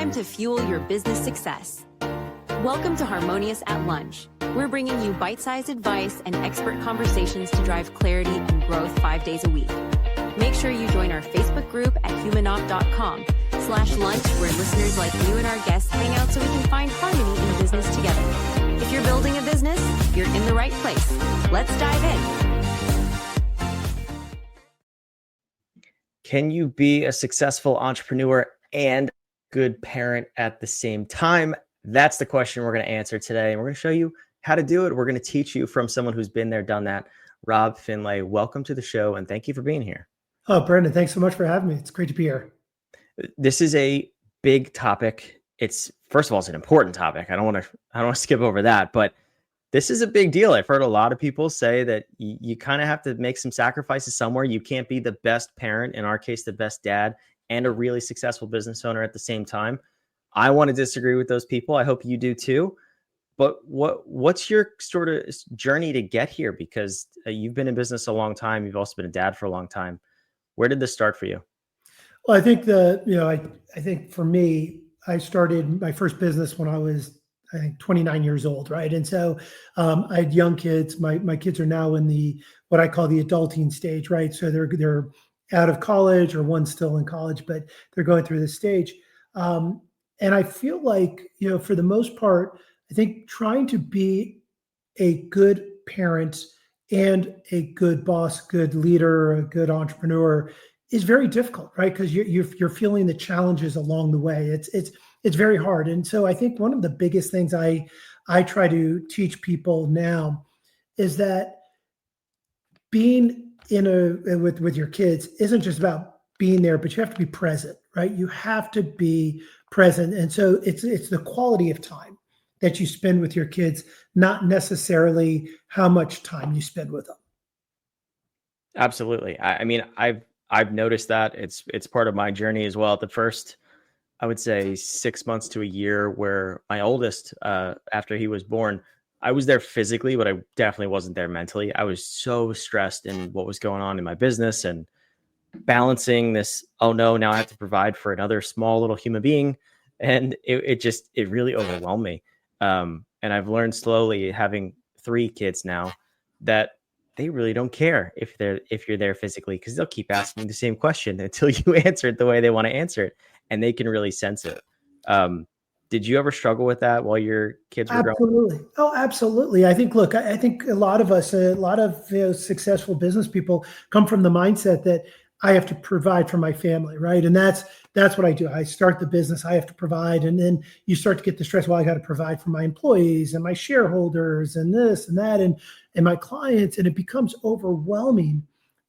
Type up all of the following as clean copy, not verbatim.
time to fuel your business success. Welcome to Harmonious at Lunch. We're bringing you bite-sized advice and expert conversations to drive clarity and growth 5 days a week. Make sure you join our Facebook group at humanop.com/lunch, where listeners like you and our guests hang out so we can find harmony in business together. If you're building a business, you're in the right place. Let's dive in. Can you be a successful entrepreneur and good parent at the same time? That's the question we're going to answer today. And we're going to show you how to do it. We're going to teach you from someone who's been there, done that. Rob Finlay, welcome to the show. And thank you for being here. Oh, Brendan, thanks so much for having me. It's great to be here. This is a big topic. First of all, it's an important topic. I don't want to skip over that, but this is a big deal. I've heard a lot of people say that you kind of have to make some sacrifices somewhere. You can't be the best parent, in our case, the best dad, and a really successful business owner at the same time. I want to disagree with those people. I hope you do too. But what's your sort of journey to get here? Because you've been in business a long time. You've also been a dad for a long time. Where did this start for you? Well, I think I think for me, I started my first business when I was, I think, 29 years old, right? And so I had young kids. My kids are now in what I call the adulting stage, right? So they're out of college, or one's still in college, but they're going through this stage. And I feel like, for the most part, I think trying to be a good parent and a good boss, good leader, a good entrepreneur is very difficult, right? Because you're feeling the challenges along the way. It's very hard. And so I think one of the biggest things I try to teach people now is that being with your kids isn't just about being there, but you have to be present, right? You have to be present. And so it's the quality of time that you spend with your kids, not necessarily how much time you spend with them. Absolutely. I mean, I've noticed that it's part of my journey as well. The first, I would say, 6 months to a year, where my oldest, after he was born, I was there physically, but I definitely wasn't there mentally. I was so stressed in what was going on in my business and balancing this. Oh no, now I have to provide for another small little human being. And it really overwhelmed me. And I've learned slowly, having 3 kids now, that they really don't care if you're there physically, because they'll keep asking the same question until you answer it the way they want to answer it, and they can really sense it. Did you ever struggle with that while your kids were growing? Absolutely. Oh, absolutely. I think a lot of us, a lot of successful business people come from the mindset that I have to provide for my family, right? And that's what I do. I start the business, I have to provide, and then you start to get the stress. Well, I got to provide for my employees and my shareholders and this and that and my clients, and it becomes overwhelming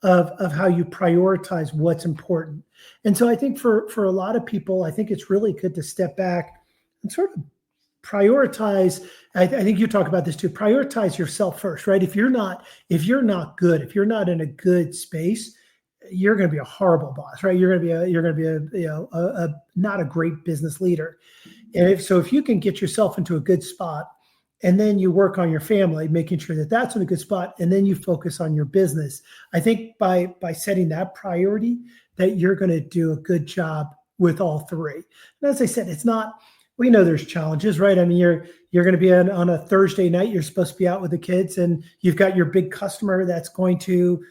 of how you prioritize what's important. And so I think for a lot of people, I think it's really good to step back and sort of prioritize. I think you talk about this too. Prioritize yourself first, right? If you're not good, if you're not in a good space, you're going to be a horrible boss, right? You're going to be a not a great business leader. And if you can get yourself into a good spot, and then you work on your family, making sure that that's in a good spot, and then you focus on your business, I think by setting that priority, that you're going to do a good job with all 3. And as I said, it's not. We know there's challenges, right? I mean, you're going to be on a Thursday night. You're supposed to be out with the kids, and you've got your big customer that's going to,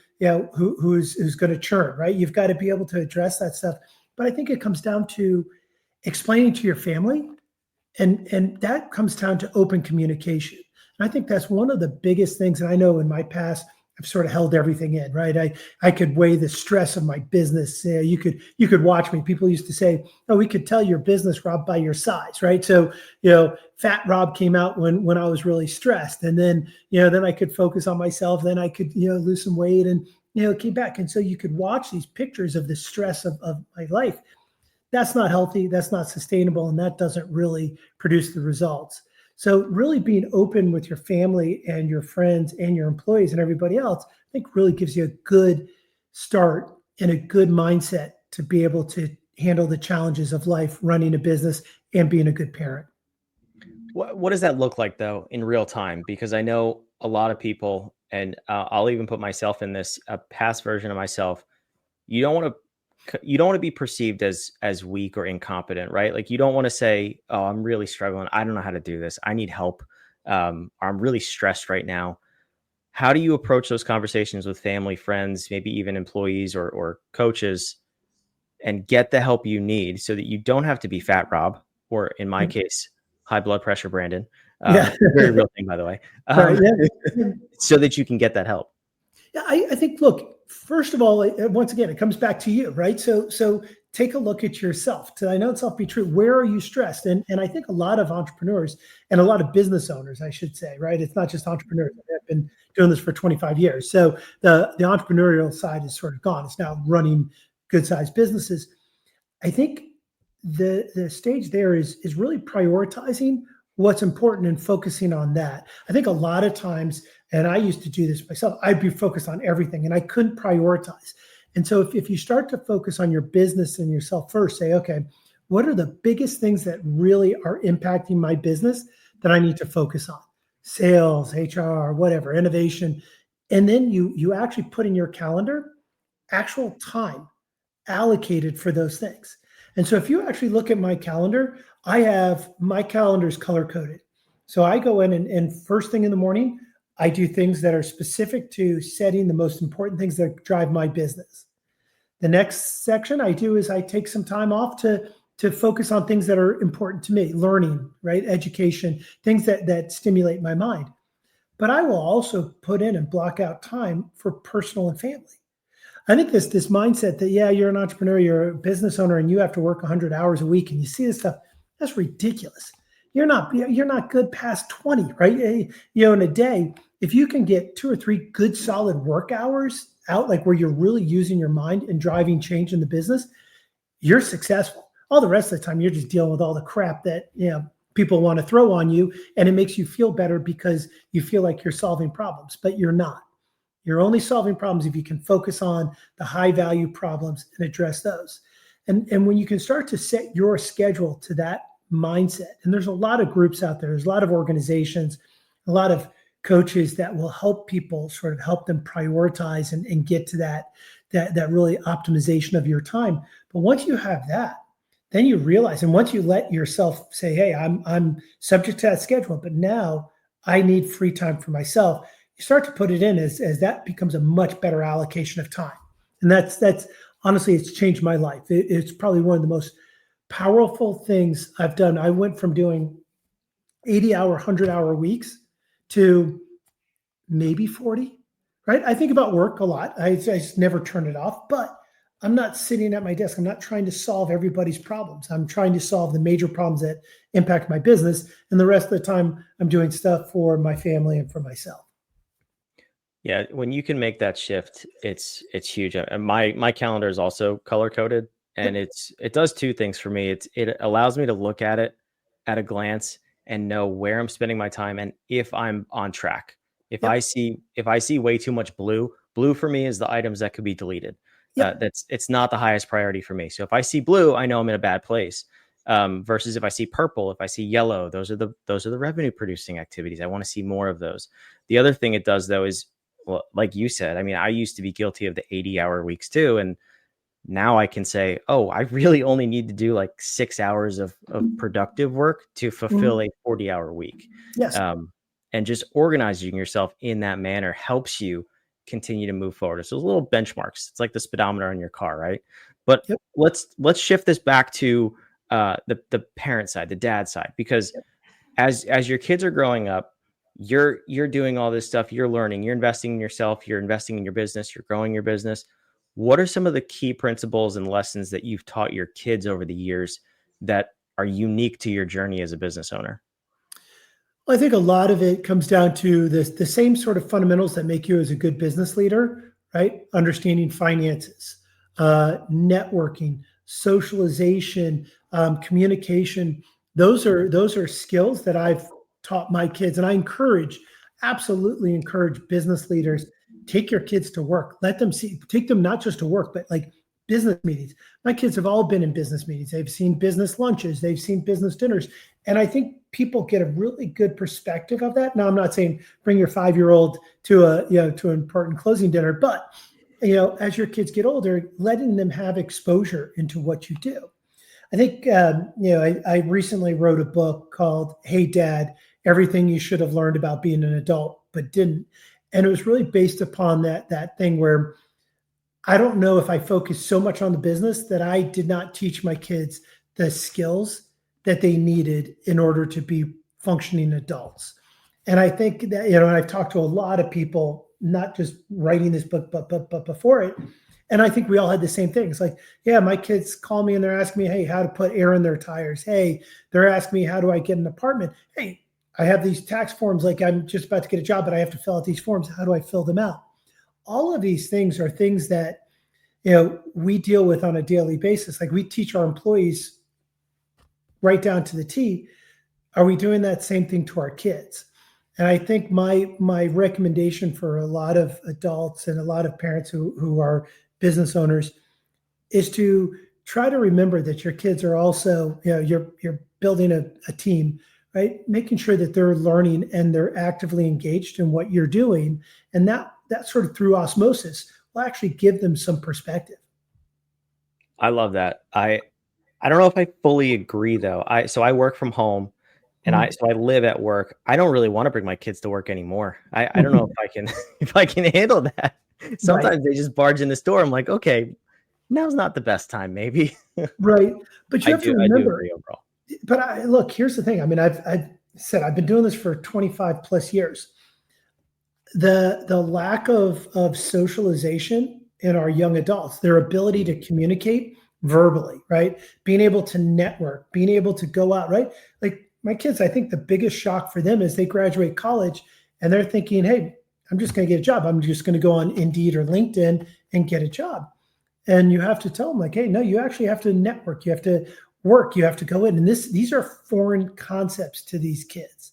who's going to churn, right? You've got to be able to address that stuff. But I think it comes down to explaining to your family, and that comes down to open communication. And I think that's one of the biggest things. And I know in my past, I've sort of held everything in, right? I could weigh the stress of my business. You could watch me. People used to say, "Oh, we could tell your business, Rob, by your size," right? So, Fat Rob came out when I was really stressed, and then then I could focus on myself. Then I could lose some weight and came back. And so you could watch these pictures of the stress of my life. That's not healthy. That's not sustainable, and that doesn't really produce the results. So really being open with your family and your friends and your employees and everybody else, I think really gives you a good start and a good mindset to be able to handle the challenges of life, running a business, and being a good parent. What does that look like, though, in real time? Because I know a lot of people, and I'll even put myself in this, a past version of myself. You don't want to you don't want to be perceived as weak or incompetent, right? Like you don't want to say, "Oh, I'm really struggling. I don't know how to do this. I need help. Or I'm really stressed right now." How do you approach those conversations with family, friends, maybe even employees or coaches, and get the help you need so that you don't have to be fat Rob, or in my case, high blood pressure Brandon, Yeah. very real thing, by the way, Right. Yeah. so that you can get that help. Yeah, I think, look, first of all, once again, it comes back to you, right? So take a look at yourself. I know itself be true. Where are you stressed? And I think a lot of entrepreneurs and a lot of business owners, I should say, right? It's not just entrepreneurs. I've been doing this for 25 years. So the entrepreneurial side is sort of gone. It's now running good sized businesses. I think the stage there is really prioritizing what's important and focusing on that. I think a lot of times, and I used to do this myself, I'd be focused on everything and I couldn't prioritize. And so if you start to focus on your business and yourself first, say, okay, what are the biggest things that really are impacting my business that I need to focus on? Sales, HR, whatever, innovation. And then you actually put in your calendar actual time allocated for those things. And so if you actually look at my calendar, I have my calendar is color coded. So I go in and first thing in the morning, I do things that are specific to setting the most important things that drive my business. The next section I do is I take some time off to focus on things that are important to me, learning, right? Education, things that stimulate my mind. But I will also put in and block out time for personal and family. I think this mindset that, yeah, you're an entrepreneur, you're a business owner, and you have to work 100 hours a week, and you see this stuff, that's ridiculous. You're not good past 20, right? In a day, if you can get 2 or 3 good solid work hours out, like where you're really using your mind and driving change in the business, you're successful. All the rest of the time, you're just dealing with all the crap that people want to throw on you, and it makes you feel better because you feel like you're solving problems, but you're not. You're only solving problems if you can focus on the high value problems and address those. And when you can start to set your schedule to that mindset, and there's a lot of groups out there, there's a lot of organizations, a lot of coaches that will help people sort of help them prioritize and get to that really optimization of your time. But once you have that, then you realize, and once you let yourself say, hey, I'm subject to that schedule, but now I need free time for myself. You start to put it in as that becomes a much better allocation of time. And that's honestly, it's changed my life. It's probably one of the most powerful things I've done. I went from doing 80-hour, 100-hour weeks to maybe 40, right? I think about work a lot. I just never turn it off, but I'm not sitting at my desk. I'm not trying to solve everybody's problems. I'm trying to solve the major problems that impact my business. And the rest of the time, I'm doing stuff for my family and for myself. Yeah, when you can make that shift, it's huge. And my calendar is also color coded, and it does 2 things for me. It allows me to look at it at a glance and know where I'm spending my time and if I'm on track. If Yep. I see way too much blue for me is the items that could be deleted. Yep. It's not the highest priority for me. So if I see blue, I know I'm in a bad place. Versus if I see purple, if I see yellow, those are the revenue producing activities. I want to see more of those. The other thing it does though is, well, like you said, I mean, I used to be guilty of the 80-hour weeks too. And now I can say, oh, I really only need to do like 6 hours of productive work to fulfill a 40-hour week. Yes. And just organizing yourself in that manner helps you continue to move forward. So those little benchmarks, it's like the speedometer on your car, right? But Yep. let's shift this back to the parent side, the dad side, because as your kids are growing up, you're doing all this stuff, you're learning, you're investing in yourself, you're investing in your business, you're growing your business. What are some of the key principles and lessons that you've taught your kids over the years that are unique to your journey as a business owner? Well, I think a lot of it comes down to the same sort of fundamentals that make you as a good business leader, right? Understanding finances, networking, socialization, communication. Those are skills that I've taught my kids, and I absolutely encourage business leaders, take your kids to work. Take them not just to work, but like business meetings. My kids have all been in business meetings. They've seen business lunches. They've seen business dinners. And I think people get a really good perspective of that. Now, I'm not saying bring your 5-year-old to to an important closing dinner, but as your kids get older, letting them have exposure into what you do. I think, I recently wrote a book called Hey Dad, Everything You Should Have Learned About Being an Adult, but Didn't. And it was really based upon that thing where I don't know if I focused so much on the business that I did not teach my kids the skills that they needed in order to be functioning adults. And I think that, and I've talked to a lot of people, not just writing this book, but before it. And I think we all had the same thing. It's like, yeah, my kids call me and they're asking me, hey, how to put air in their tires. Hey, they're asking me, how do I get an apartment? Hey, I have these tax forms, like I'm just about to get a job, but I have to fill out these forms. How do I fill them out? All of these things are things that, we deal with on a daily basis. Like we teach our employees right down to the T. Are we doing that same thing to our kids? And I think my recommendation for a lot of adults and a lot of parents who are business owners is to try to remember that your kids are also, you're building a team, right? Making sure that they're learning and they're actively engaged in what you're doing. And that sort of through osmosis will actually give them some perspective. I love that. I don't know if I fully agree though. I work from home and I live at work. I don't really want to bring my kids to work anymore. I don't know if I can if I can handle that. Sometimes they just barge in the store. I'm like, okay, now's not the best time, maybe. Right. But you have to remember, I do agree overall. But look, here's the thing. I mean, I've said I've been doing this for 25 plus years. The lack of socialization in our young adults, their ability to communicate verbally, right? Being able to network, being able to go out, right? Like my kids, I think the biggest shock for them is they graduate college and they're thinking, hey, I'm just going to get a job. I'm just going to go on Indeed or LinkedIn and get a job. And you have to tell them like, hey, no, you actually have to network. You have to work. You have to go in. And these are foreign concepts to these kids.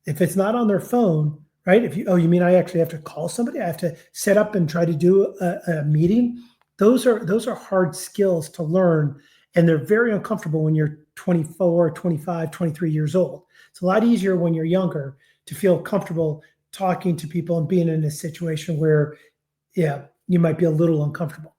If it's not on their phone, right? You mean I actually have to call somebody? I have to set up and try to do a meeting. Those are hard skills to learn. And they're very uncomfortable when you're 24, 25, 23 years old. It's a lot easier when you're younger to feel comfortable talking to people and being in a situation where, you might be a little uncomfortable.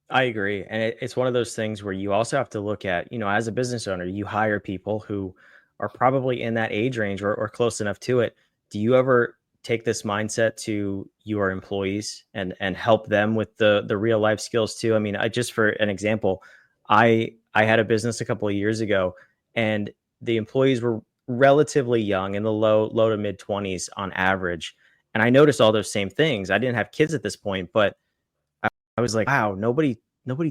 I agree. And it's one of those things where you also have to look at, as a business owner, you hire people who are probably in that age range or close enough to it. Do you ever take this mindset to your employees and help them with the real life skills too? I mean, just for an example, I had a business a couple of years ago and the employees were relatively young, in the low to mid 20s on average. And I noticed all those same things. I didn't have kids at this point, but I was like, wow, nobody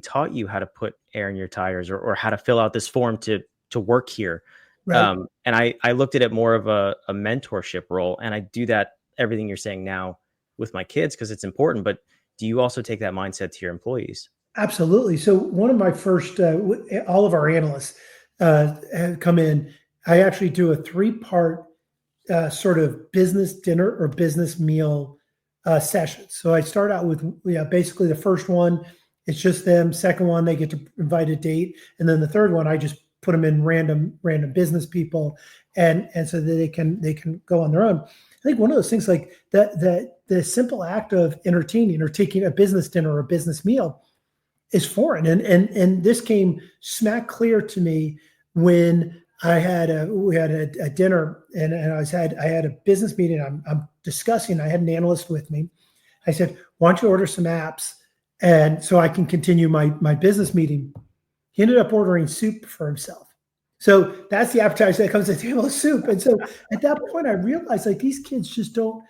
taught you how to put air in your tires or how to fill out this form to work here. Right. And I looked at it more of a mentorship role. And I do that, everything you're saying now with my kids, because it's important. But do you also take that mindset to your employees? Absolutely. So one of my first, all of our analysts have come in. I actually do a 3-part sort of business dinner or business meal session. So I start out with basically the first one, it's just them. Second one, they get to invite a date, and then the third one, I just put them in random business people, and so that they can go on their own. I think one of those things like that the simple act of entertaining or taking a business dinner or a business meal is foreign, and this came smack clear to me when we had a dinner and I had a business meeting. I'm discussing. I had an analyst with me. I said, "Why don't you order some apps, and so I can continue my business meeting?" He ended up ordering soup for himself. So that's the appetizer that comes to the table is soup. And so at that point, I realized like these kids just don't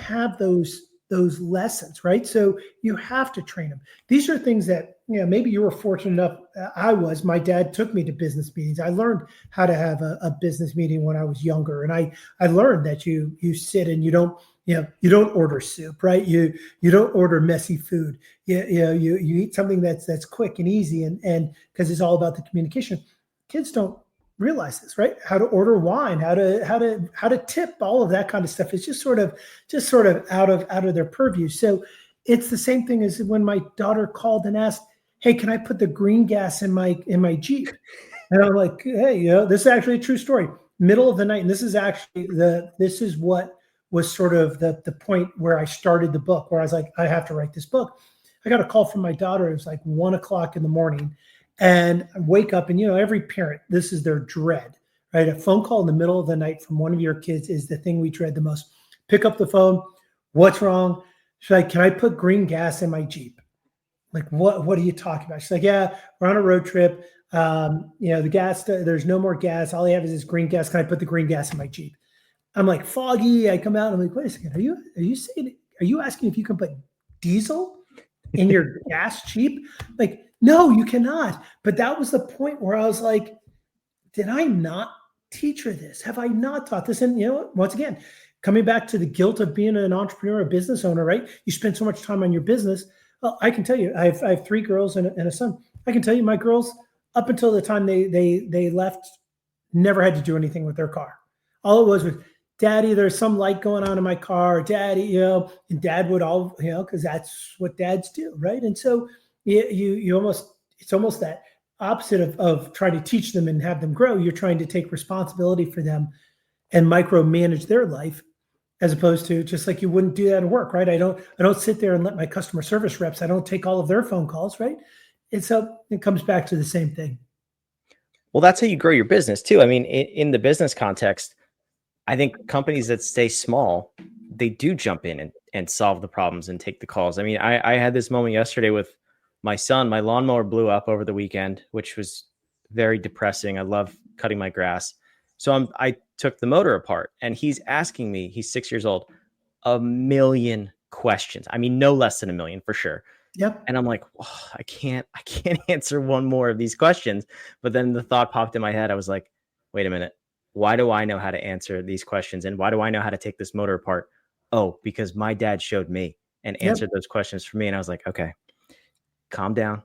have those lessons, right? So you have to train them. These are things that, maybe you were fortunate enough. My dad took me to business meetings. I learned how to have a business meeting when I was younger. And I learned that you sit and you don't order soup, right? You don't order messy food. You eat something that's quick and easy and because it's all about the communication. Kids don't realize this, right? How to order wine, how to tip, all of that kind of stuff. It's just sort of out of their purview. So it's the same thing as when my daughter called and asked, "Hey, can I put the green gas in my Jeep?" And I'm like, "Hey, this is actually a true story. Middle of the night, and this is actually this is what was sort of the point where I started the book, where I was like, I have to write this book. I got a call from my daughter. It was like 1:00 in the morning. And I wake up and, every parent, this is their dread, right? A phone call in the middle of the night from one of your kids is the thing we dread the most. Pick up the phone. What's wrong? She's like, can I put green gas in my Jeep? Like, what are you talking about? She's like, yeah, we're on a road trip. The gas, there's no more gas. All I have is this green gas. Can I put the green gas in my Jeep? I'm like, foggy. I come out. I'm like, wait a second. Are you asking if you can put diesel in your gas Jeep? Like, no, you cannot. But that was the point where I was like, did I not teach her this? Have I not taught this? And once again, coming back to the guilt of being an entrepreneur, a business owner, right? You spend so much time on your business. Well, I can tell you, I have 3 girls and a son. I can tell you, my girls, up until the time they left, never had to do anything with their car. All it was, Daddy, there's some light going on in my car. Daddy, and Dad would all, because that's what dads do, right? And so it's almost that opposite of trying to teach them and have them grow. You're trying to take responsibility for them and micromanage their life, as opposed to just like you wouldn't do that at work, right? I don't sit there and let my customer service reps, I don't take all of their phone calls, right? And so it comes back to the same thing. Well, that's how you grow your business too. I mean, in the business context, I think companies that stay small, they do jump in and solve the problems and take the calls. I mean, I had this moment yesterday with my son. My lawnmower blew up over the weekend, which was very depressing. I love cutting my grass. So I took the motor apart and he's asking me, he's 6 years old, 1,000,000 questions. I mean, no less than 1,000,000 for sure. Yep. And I'm like, oh, I can't answer one more of these questions. But then the thought popped in my head. I was like, wait a minute. Why do I know how to answer these questions? And why do I know how to take this motor apart? Oh, because my dad showed me and answered those questions for me. And I was like, okay, calm down,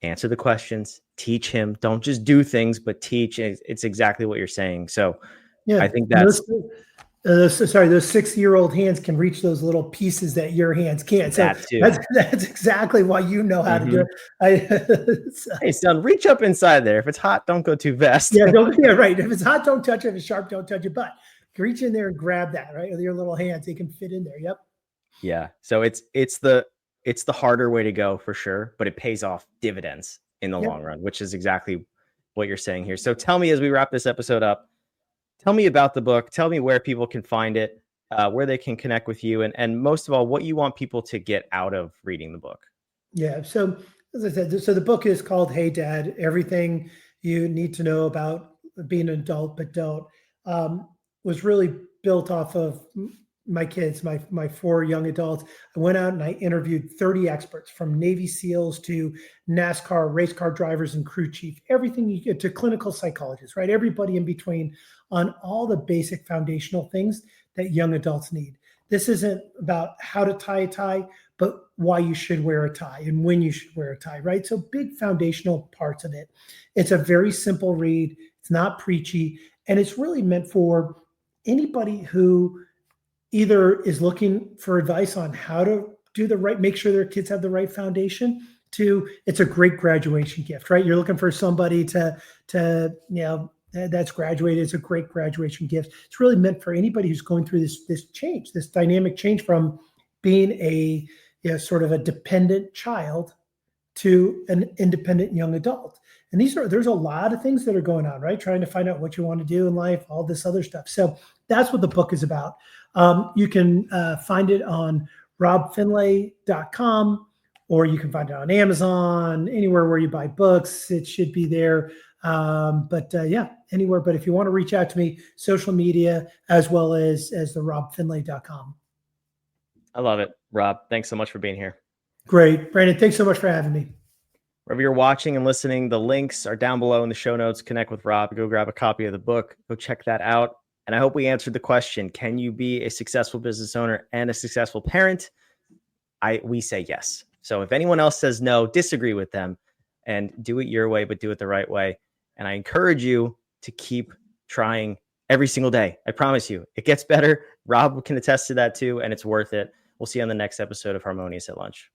answer the questions, teach him. Don't just do things, but teach. It's exactly what you're saying. So yeah, I think that's... those 6-year-old hands can reach those little pieces that your hands can't. So that's exactly why you know how to do it. Hey, son, reach up inside there. If it's hot, don't go too fast. Yeah, right. If it's hot, don't touch it. If it's sharp, don't touch it. But reach in there and grab that, right? With your little hands, they can fit in there. Yep. Yeah. So it's the harder way to go for sure, but it pays off dividends in the long run, which is exactly what you're saying here. So tell me, as we wrap this episode up, tell me about the book. Tell me where people can find it, where they can connect with you, and most of all, what you want people to get out of reading the book. Yeah. So as I said, the book is called Hey Dad, Everything You Need to Know About Being an Adult But Don't, was really built off of my kids, my 4 young adults. I went out and I interviewed 30 experts, from Navy SEALs to NASCAR race car drivers and crew chief, everything you get to clinical psychologists, right? Everybody in between, on all the basic foundational things that young adults need. This isn't about how to tie a tie, but why you should wear a tie and when you should wear a tie, right? So big foundational parts of it. It's a very simple read. It's not preachy. And it's really meant for anybody who either is looking for advice on how to do make sure their kids have the right foundation, to it's a great graduation gift, right? You're looking for somebody to that's graduated. It's a great graduation gift. It's really meant for anybody who's going through this change, this dynamic change from being a sort of a dependent child to an independent young adult. And there's a lot of things that are going on, right? Trying to find out what you want to do in life, all this other stuff. So that's what the book is about. You can find it on robfinlay.com, or you can find it on Amazon, anywhere where you buy books. It should be there. Anywhere. But if you want to reach out to me, social media, as well as the robfinlay.com. I love it. Rob, thanks so much for being here. Great. Brandon, thanks so much for having me. Wherever you're watching and listening, the links are down below in the show notes. Connect with Rob. Go grab a copy of the book. Go check that out. And I hope we answered the question, can you be a successful business owner and a successful parent? We say yes. So if anyone else says no, disagree with them and do it your way, but do it the right way. And I encourage you to keep trying every single day. I promise you, it gets better. Rob can attest to that too, and it's worth it. We'll see you on the next episode of Harmonious at Lunch.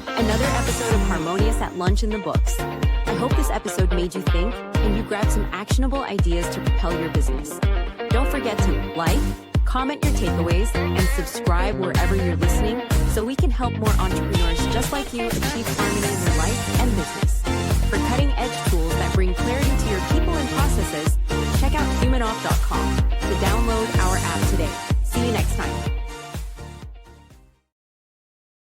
Another episode of Harmonious at Lunch in the books. I hope this episode made you think and you grabbed some actionable ideas to propel your business. Don't forget to like, Comment your takeaways and subscribe wherever you're listening so we can help more entrepreneurs just like you achieve harmony in their life and business. For cutting-edge tools that bring clarity to your people and processes, check out humanoff.com to download our app today. See you next time.